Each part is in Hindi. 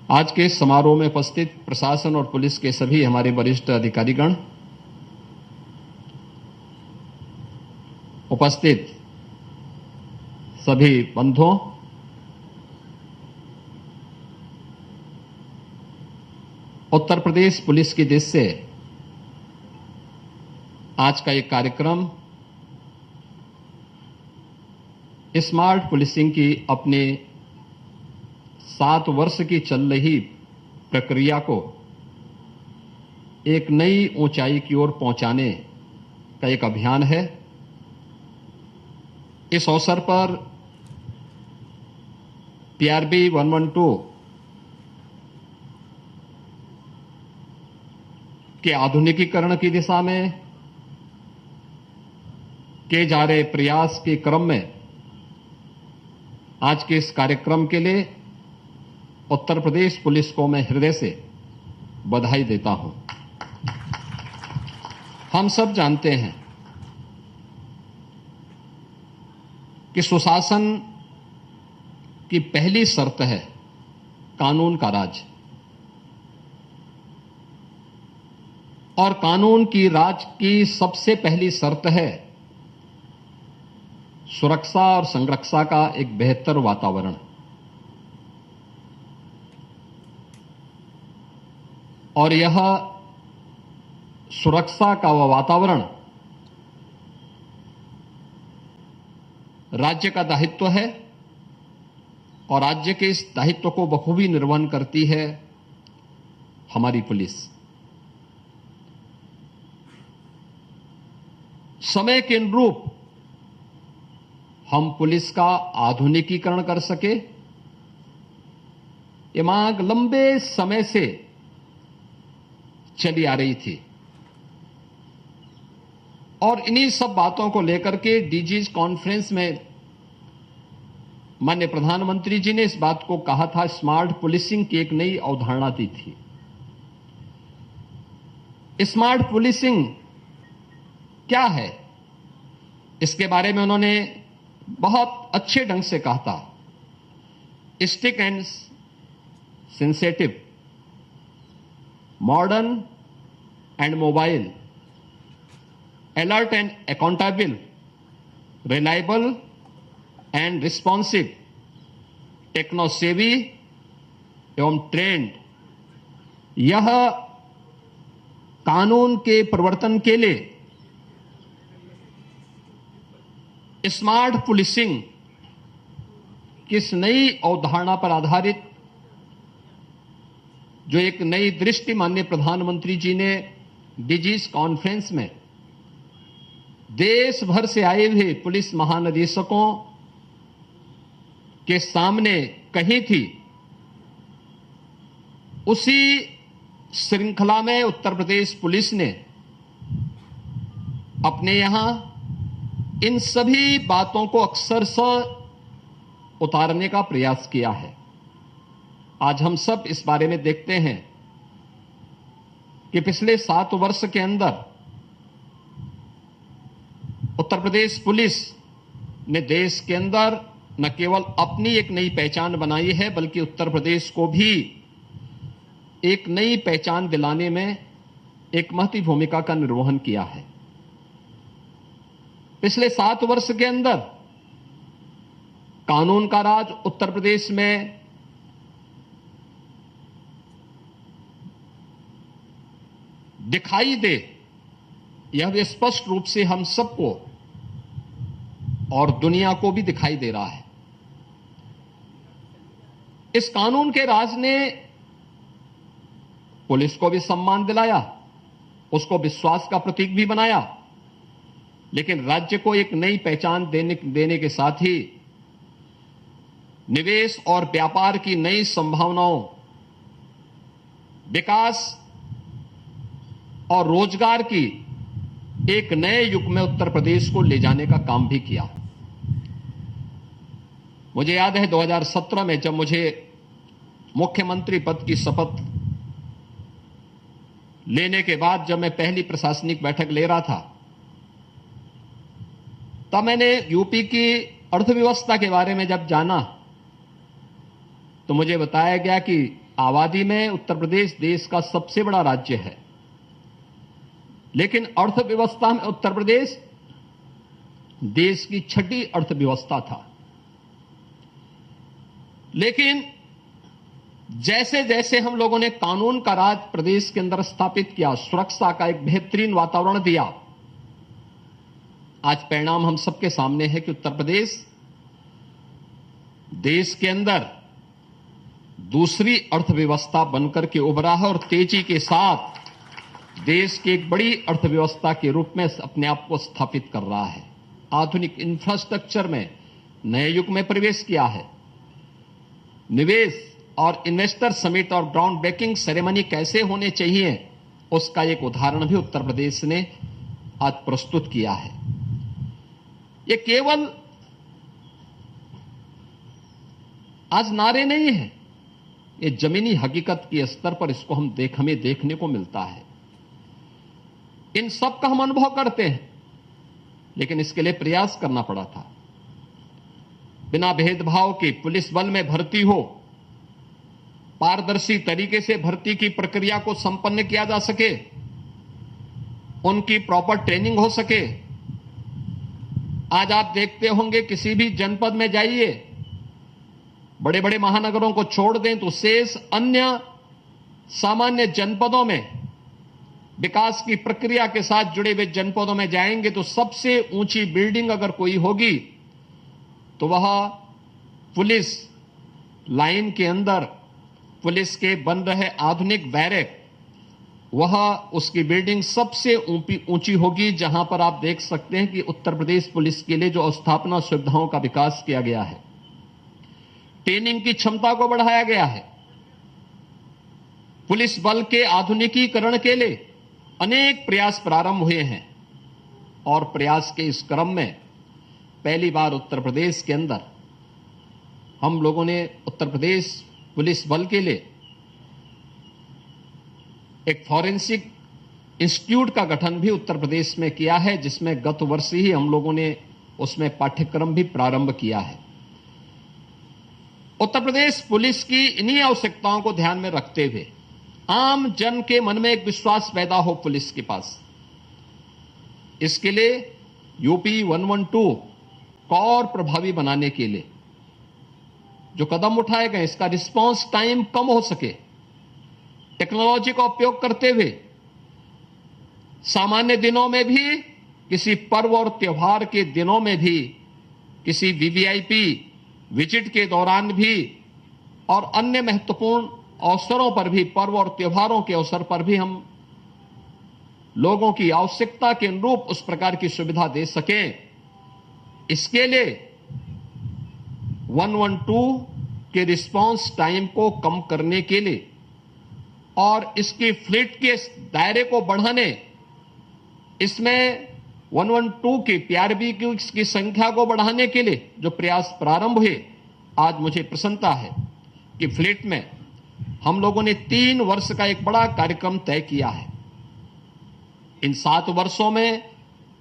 आज के इस समारोह में उपस्थित प्रशासन और पुलिस के सभी हमारे वरिष्ठ अधिकारीगण, उपस्थित सभी बंधुओं, उत्तर प्रदेश पुलिस की दिशा से आज का ये कार्यक्रम स्मार्ट पुलिसिंग की अपने 7 वर्ष की चल रही प्रक्रिया को एक नई ऊंचाई की ओर पहुंचाने का एक अभियान है। इस अवसर पर पीआरबी 112 के आधुनिकीकरण की दिशा में किए जा रहे प्रयास के क्रम में आज के इस कार्यक्रम के लिए उत्तर प्रदेश पुलिस को मैं हृदय से बधाई देता हूं। हम सब जानते हैं कि सुशासन की पहली शर्त है कानून का राज, और कानून की राज की सबसे पहली शर्त है सुरक्षा और संरक्षा का एक बेहतर वातावरण। और यह सुरक्षा का वातावरण राज्य का दायित्व है, और राज्य के इस दायित्व को बखूबी निर्वहन करती है हमारी पुलिस। समय के अनुरूप हम पुलिस का आधुनिकीकरण कर सके, ये मांग लंबे समय से चली आ रही थी, और इन्हीं सब बातों को लेकर के डीजीज कॉन्फ्रेंस में माननीय प्रधानमंत्री जी ने इस बात को कहा था, स्मार्ट पुलिसिंग की एक नई अवधारणा दी थी। स्मार्ट पुलिसिंग क्या है, इसके बारे में उन्होंने बहुत अच्छे ढंग से कहा था। Strict and sensitive, modern and mobile, alert and accountable, reliable and responsive, techno savvy एवं ट्रेंड। यह कानून के प्रवर्तन के लिए स्मार्ट पुलिसिंग किस नई अवधारणा पर आधारित जो एक नई दृष्टि माननीय प्रधानमंत्री जी ने डीजीज कॉन्फ्रेंस में देश भर से आए हुए पुलिस महानिदेशकों के सामने कही थी, उसी श्रृंखला में उत्तर प्रदेश पुलिस ने अपने यहां इन सभी बातों को अक्षरशः उतारने का प्रयास किया है। आज हम सब इस बारे में देखते हैं कि पिछले 7 वर्ष के अंदर उत्तर प्रदेश पुलिस ने देश के अंदर न केवल अपनी एक नई पहचान बनाई है, बल्कि उत्तर प्रदेश को भी एक नई पहचान दिलाने में एक महत्वपूर्ण भूमिका का निर्वहन किया है। पिछले 7 वर्ष के अंदर कानून का राज उत्तर प्रदेश में दिखाई दे, यह भी स्पष्ट रूप से हम सबको और दुनिया को भी दिखाई दे रहा है। इस कानून के राज ने पुलिस को भी सम्मान दिलाया, उसको विश्वास का प्रतीक भी बनाया, लेकिन राज्य को एक नई पहचान देने के साथ ही निवेश और व्यापार की नई संभावनाओं, विकास और रोजगार की एक नए युग में उत्तर प्रदेश को ले जाने का काम भी किया। मुझे याद है 2017 में जब मुझे मुख्यमंत्री पद की शपथ लेने के बाद जब मैं पहली प्रशासनिक बैठक ले रहा था, तब मैंने यूपी की अर्थव्यवस्था के बारे में जब जाना तो मुझे बताया गया कि आबादी में उत्तर प्रदेश देश का सबसे बड़ा राज्य है, लेकिन अर्थव्यवस्था में उत्तर प्रदेश देश की छठी अर्थव्यवस्था था। लेकिन जैसे जैसे हम लोगों ने कानून का राज प्रदेश के अंदर स्थापित किया, सुरक्षा का एक बेहतरीन वातावरण दिया, आज परिणाम हम सबके सामने है कि उत्तर प्रदेश देश के अंदर दूसरी अर्थव्यवस्था बनकर के उभरा है और तेजी के साथ देश की एक बड़ी अर्थव्यवस्था के रूप में अपने आप को स्थापित कर रहा है। आधुनिक इंफ्रास्ट्रक्चर में नए युग में प्रवेश किया है। निवेश और इन्वेस्टर समिट और ग्राउंड ब्रेकिंग सेरेमनी कैसे होने चाहिए, उसका एक उदाहरण भी उत्तर प्रदेश ने आज प्रस्तुत किया है। ये केवल आज नारे नहीं है, ये जमीनी हकीकत के स्तर पर इसको हमें देखने को मिलता है। इन सब का हम अनुभव करते हैं, लेकिन इसके लिए प्रयास करना पड़ा था। बिना भेदभाव के पुलिस बल में भर्ती हो, पारदर्शी तरीके से भर्ती की प्रक्रिया को संपन्न किया जा सके, उनकी प्रॉपर ट्रेनिंग हो सके। आज आप देखते होंगे किसी भी जनपद में जाइए, बड़े बड़े महानगरों को छोड़ दें तो शेष अन्य सामान्य जनपदों में विकास की प्रक्रिया के साथ जुड़े हुए जनपदों में जाएंगे तो सबसे ऊंची बिल्डिंग अगर कोई होगी तो वह पुलिस लाइन के अंदर पुलिस के बन रहे आधुनिक बैरक, वह उसकी बिल्डिंग सबसे ऊंची होगी, जहां पर आप देख सकते हैं कि उत्तर प्रदेश पुलिस के लिए जो अवस्थापना सुविधाओं का विकास किया गया है, ट्रेनिंग की क्षमता को बढ़ाया गया है, पुलिस बल के आधुनिकीकरण के लिए अनेक प्रयास प्रारंभ हुए हैं। और प्रयास के इस क्रम में पहली बार उत्तर प्रदेश के अंदर हम लोगों ने उत्तर प्रदेश पुलिस बल के लिए एक फॉरेंसिक इंस्टीट्यूट का गठन भी उत्तर प्रदेश में किया है, जिसमें गत वर्ष ही हम लोगों ने उसमें पाठ्यक्रम भी प्रारंभ किया है। उत्तर प्रदेश पुलिस की इन्हीं आवश्यकताओं को ध्यान में रखते हुए आम जन के मन में एक विश्वास पैदा हो पुलिस के पास, इसके लिए यूपी 112 को और प्रभावी बनाने के लिए जो कदम उठाए गए, इसका रिस्पांस टाइम कम हो सके, टेक्नोलॉजी का उपयोग करते हुए सामान्य दिनों में भी, किसी पर्व और त्योहार के दिनों में भी, किसी वीवीआईपी विजिट के दौरान भी और अन्य महत्वपूर्ण अवसरों पर भी, पर्व और त्योहारों के अवसर पर भी हम लोगों की आवश्यकता के अनुरूप उस प्रकार की सुविधा दे सकें। इसके लिए 112 के रिस्पांस टाइम को कम करने के लिए और इसकी फ्लीट के दायरे को बढ़ाने, इसमें 112 की पीआरबी की संख्या को बढ़ाने के लिए जो प्रयास प्रारंभ हुए, आज मुझे प्रसन्नता है कि फ्लीट में हम लोगों ने 3 वर्ष का एक बड़ा कार्यक्रम तय किया है। इन 7 वर्षों में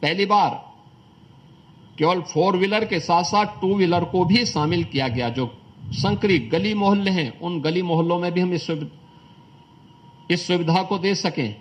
पहली बार केवल 4 व्हीलर के साथ साथ 2 व्हीलर को भी शामिल किया गया। जो संकरी गली मोहल्ले हैं, उन गली मोहल्लों में भी हम इस सुविधा को दे सकें।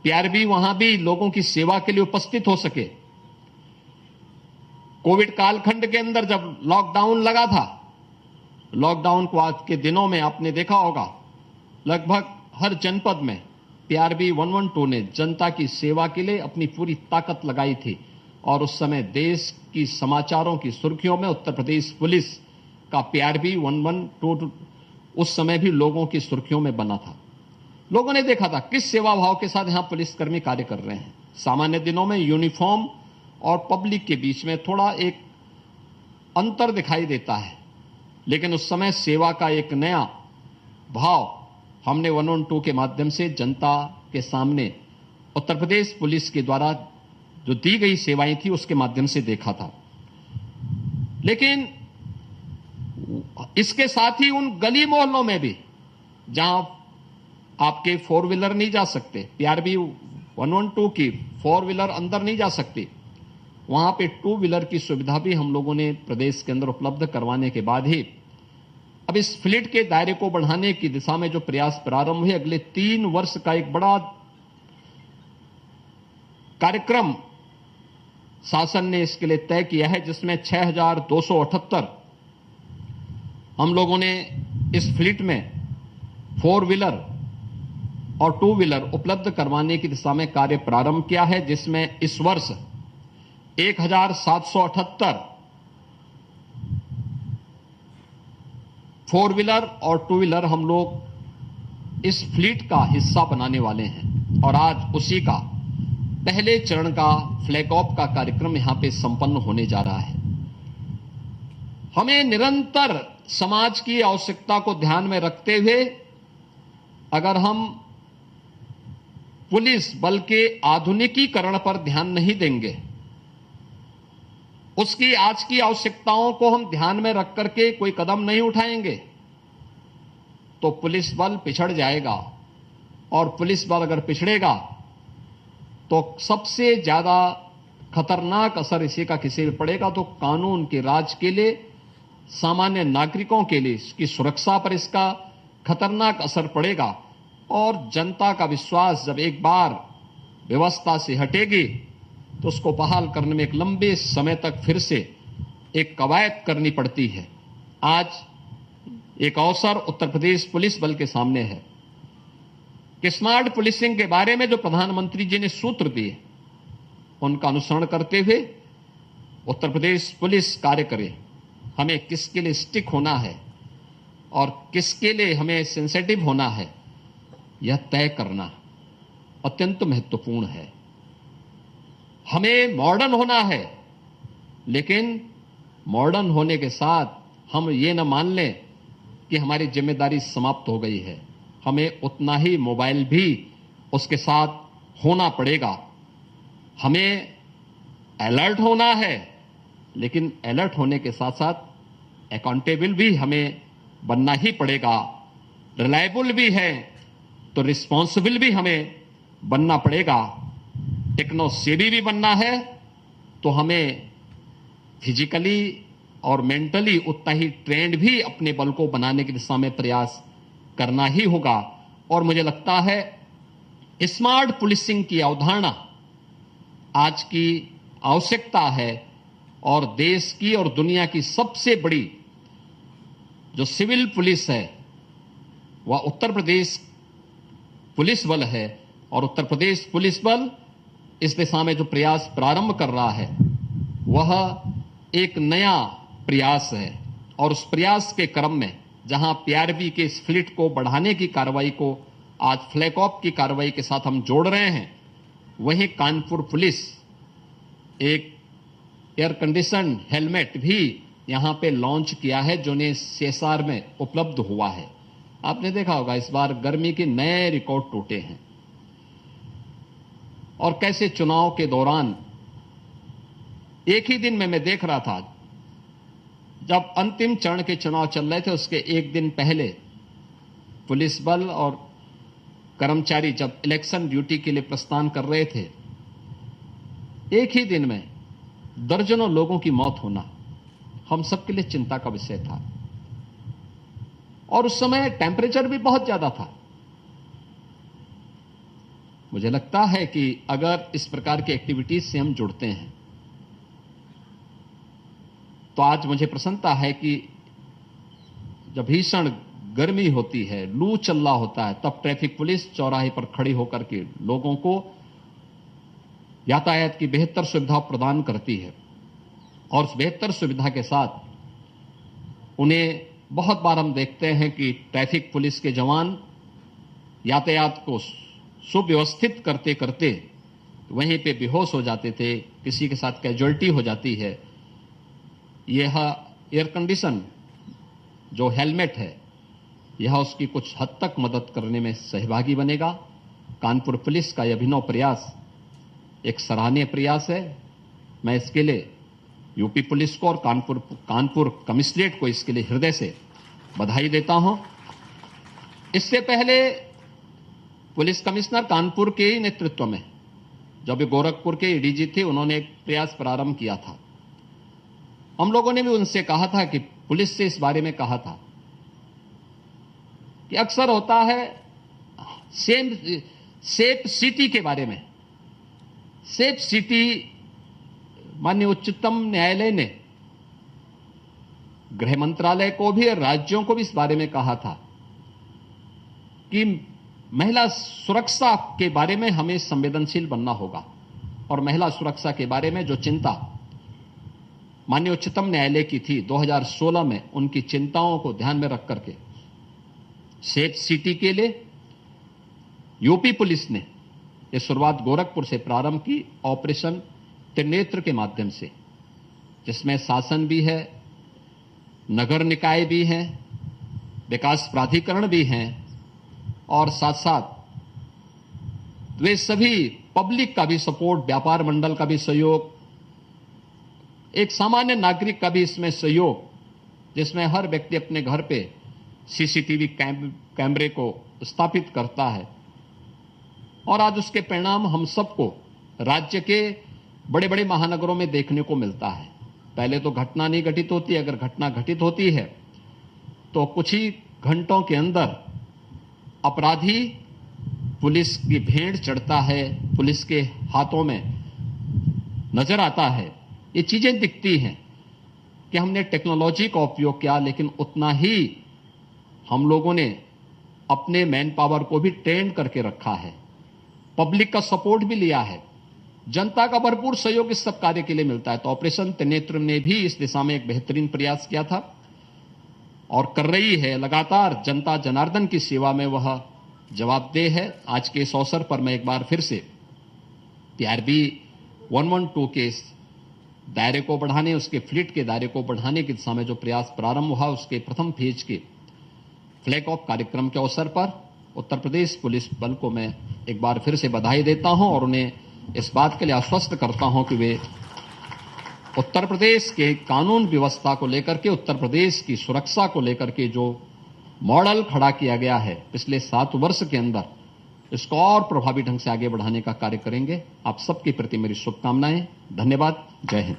पीआरबी वहां भी लोगों की सेवा के लिए उपस्थित हो सके। कोविड कालखंड के अंदर जब लॉकडाउन लगा था, लॉकडाउन को आज के दिनों में आपने देखा होगा, लगभग हर जनपद में पीआरबी 112 ने जनता की सेवा के लिए अपनी पूरी ताकत लगाई थी। और उस समय देश की समाचारों की सुर्खियों में उत्तर प्रदेश पुलिस का पीआरबी 112 उस समय भी लोगों की सुर्खियों में बना था। लोगों ने देखा था किस सेवा भाव के साथ यहां पुलिसकर्मी कार्य कर रहे हैं। सामान्य दिनों में यूनिफॉर्म और पब्लिक के बीच में थोड़ा एक अंतर दिखाई देता है, लेकिन उस समय सेवा का एक नया भाव हमने 112 के माध्यम से जनता के सामने उत्तर प्रदेश पुलिस के द्वारा जो दी गई सेवाएं थी उसके माध्यम से देखा था। लेकिन इसके साथ ही उन गली मोहल्लों में भी जहां आपके 4 व्हीलर नहीं जा सकते, पीआरबी 112 की 4 व्हीलर अंदर नहीं जा सकती, वहां पे 2 व्हीलर की सुविधा भी हम लोगों ने प्रदेश के अंदर उपलब्ध करवाने के बाद ही अब इस फ्लीट के दायरे को बढ़ाने की दिशा में जो प्रयास प्रारंभ हुए, अगले 3 वर्ष का एक बड़ा कार्यक्रम शासन ने इसके लिए तय किया है, जिसमें 6,278 हम लोगों ने इस फ्लीट में 4 व्हीलर और 2 व्हीलर उपलब्ध करवाने की दिशा में कार्य प्रारंभ किया है, जिसमें इस वर्ष 1,778 4 व्हीलर और 2 व्हीलर हम लोग इस फ्लीट का हिस्सा बनाने वाले हैं। और आज उसी का पहले चरण का फ्लैग ऑफ का कार्यक्रम यहां पे संपन्न होने जा रहा है। हमें निरंतर समाज की आवश्यकता को ध्यान में रखते हुए अगर हम पुलिस बल के आधुनिकीकरण पर ध्यान नहीं देंगे, उसकी आज की आवश्यकताओं को हम ध्यान में रख करके कोई कदम नहीं उठाएंगे, तो पुलिस बल पिछड़ जाएगा। और पुलिस बल अगर पिछड़ेगा तो सबसे ज्यादा खतरनाक असर इसी का किसी पर पड़ेगा, तो कानून के राज के लिए, सामान्य नागरिकों के लिए, इसकी सुरक्षा पर इसका खतरनाक असर पड़ेगा। और जनता का विश्वास जब एक बार व्यवस्था से हटेगी तो उसको बहाल करने में एक लंबे समय तक फिर से एक कवायद करनी पड़ती है। आज एक अवसर उत्तर प्रदेश पुलिस बल के सामने है कि स्मार्ट पुलिसिंग के बारे में जो प्रधानमंत्री जी ने सूत्र दिए, उनका अनुसरण करते हुए उत्तर प्रदेश पुलिस कार्य करे। हमें किसके लिए स्टिक होना है और किसके लिए हमें सेंसिटिव होना है, यह तय करना अत्यंत महत्वपूर्ण है। हमें मॉडर्न होना है, लेकिन मॉडर्न होने के साथ हम ये न मान लें कि हमारी जिम्मेदारी समाप्त हो गई है। हमें उतना ही मोबाइल भी उसके साथ होना पड़ेगा। हमें अलर्ट होना है, लेकिन अलर्ट होने के साथ साथ अकाउंटेबल भी हमें बनना ही पड़ेगा। रिलायबल भी है तो रिस्पॉन्सिबल भी हमें बनना पड़ेगा। टेक्नो सेवी भी बनना है तो हमें फिजिकली और मेंटली उतना ही ट्रेंड भी अपने बल को बनाने की दिशा में प्रयास करना ही होगा। और मुझे लगता है स्मार्ट पुलिसिंग की अवधारणा आज की आवश्यकता है और देश की और दुनिया की सबसे बड़ी जो सिविल पुलिस है वह उत्तर प्रदेश पुलिस बल है। और उत्तर प्रदेश पुलिस बल इस दिशा में जो प्रयास प्रारंभ कर रहा है वह एक नया प्रयास है। और उस प्रयास के क्रम में जहां पीआरबी के इस फ्लीट को बढ़ाने की कार्रवाई को आज फ्लैग ऑफ की कार्रवाई के साथ हम जोड़ रहे हैं, वहीं कानपुर पुलिस एक एयर कंडीशन हेलमेट भी यहां पे लॉन्च किया है, जो ने सीएसआर में उपलब्ध हुआ है। आपने देखा होगा इस बार गर्मी के नए रिकॉर्ड टूटे हैं। और कैसे चुनाव के दौरान एक ही दिन में मैं देख रहा था, जब अंतिम चरण के चुनाव चल रहे थे उसके एक दिन पहले पुलिस बल और कर्मचारी जब इलेक्शन ड्यूटी के लिए प्रस्थान कर रहे थे, एक ही दिन में दर्जनों लोगों की मौत होना हम सबके लिए चिंता का विषय था। और उस समय टेम्परेचर भी बहुत ज्यादा था। मुझे लगता है कि अगर इस प्रकार की एक्टिविटीज से हम जुड़ते हैं तो आज मुझे प्रसन्नता है कि जब भीषण गर्मी होती है, लू चल रहा होता है, तब ट्रैफिक पुलिस चौराहे पर खड़ी होकर के लोगों को यातायात की बेहतर सुविधा प्रदान करती है। और उस बेहतर सुविधा के साथ उन्हें बहुत बार हम देखते हैं कि ट्रैफिक पुलिस के जवान यातायात को सुव्यवस्थित करते करते वहीं पे बेहोश हो जाते थे, किसी के साथ कैजुअल्टी हो जाती है। यह एयर कंडीशन जो हेलमेट है, यह उसकी कुछ हद तक मदद करने में सहभागी बनेगा। कानपुर पुलिस का यह अभिनव प्रयास एक सराहनीय प्रयास है। मैं इसके लिए यूपी पुलिस को और कानपुर कमिश्नरेट को इसके लिए हृदय से बधाई देता हूं। इससे पहले पुलिस कमिश्नर कानपुर के नेतृत्व में जब गोरखपुर के एडीजी थे, उन्होंने एक प्रयास प्रारंभ किया था। हम लोगों ने भी उनसे कहा था कि पुलिस से इस बारे में कहा था कि अक्सर होता है सेफ सिटी के बारे में। सेफ सिटी, माननीय उच्चतम न्यायालय ने गृह मंत्रालय को भी और राज्यों को भी इस बारे में कहा था कि महिला सुरक्षा के बारे में हमें संवेदनशील बनना होगा, और महिला सुरक्षा के बारे में जो चिंता माननीय उच्चतम न्यायालय की थी 2016 में, उनकी चिंताओं को ध्यान में रख करके सेफ सिटी के लिए यूपी पुलिस ने यह शुरुआत गोरखपुर से प्रारंभ की, ऑपरेशन त्रिनेत्र के माध्यम से, जिसमें शासन भी है, नगर निकाय भी हैं, विकास प्राधिकरण भी हैं, और साथ साथ वे सभी पब्लिक का भी सपोर्ट, व्यापार मंडल का भी सहयोग, एक सामान्य नागरिक का भी इसमें सहयोग, जिसमें हर व्यक्ति अपने घर पे सीसीटीवी कैमरे को स्थापित करता है। और आज उसके परिणाम हम सबको राज्य के बड़े बड़े महानगरों में देखने को मिलता है। पहले तो घटना नहीं घटित होती, अगर घटना घटित होती है तो कुछ ही घंटों के अंदर अपराधी पुलिस की भेंट चढ़ता है, पुलिस के हाथों में नजर आता है। ये चीजें दिखती हैं कि हमने टेक्नोलॉजी का उपयोग किया, लेकिन उतना ही हम लोगों ने अपने मैन पावर को भी ट्रेन करके रखा है, पब्लिक का सपोर्ट भी लिया है, जनता का भरपूर सहयोग इस सब कार्य के लिए मिलता है। तो ऑपरेशन त्रिनेत्र ने भी इस दिशा में एक बेहतरीन प्रयास किया था और कर रही है लगातार। जनता जनार्दन की सेवा में वह जवाबदेह है। आज के इस अवसर पर मैं एक बार फिर से PRB 112 के दायरे को बढ़ाने, उसके फ्लीट के दायरे को बढ़ाने की दिशा में जो प्रयास प्रारंभ हुआ, उसके प्रथम फेज के फ्लैग ऑफ कार्यक्रम के अवसर पर उत्तर प्रदेश पुलिस बल को मैं एक बार फिर से बधाई देता हूं और उन्हें इस बात के लिए आश्वस्त करता हूं कि वे उत्तर प्रदेश के कानून व्यवस्था को लेकर के, उत्तर प्रदेश की सुरक्षा को लेकर के जो मॉडल खड़ा किया गया है पिछले 7 वर्ष के अंदर, इसको और प्रभावी ढंग से आगे बढ़ाने का कार्य करेंगे। आप सबके प्रति मेरी शुभकामनाएं। धन्यवाद। जय हिंद।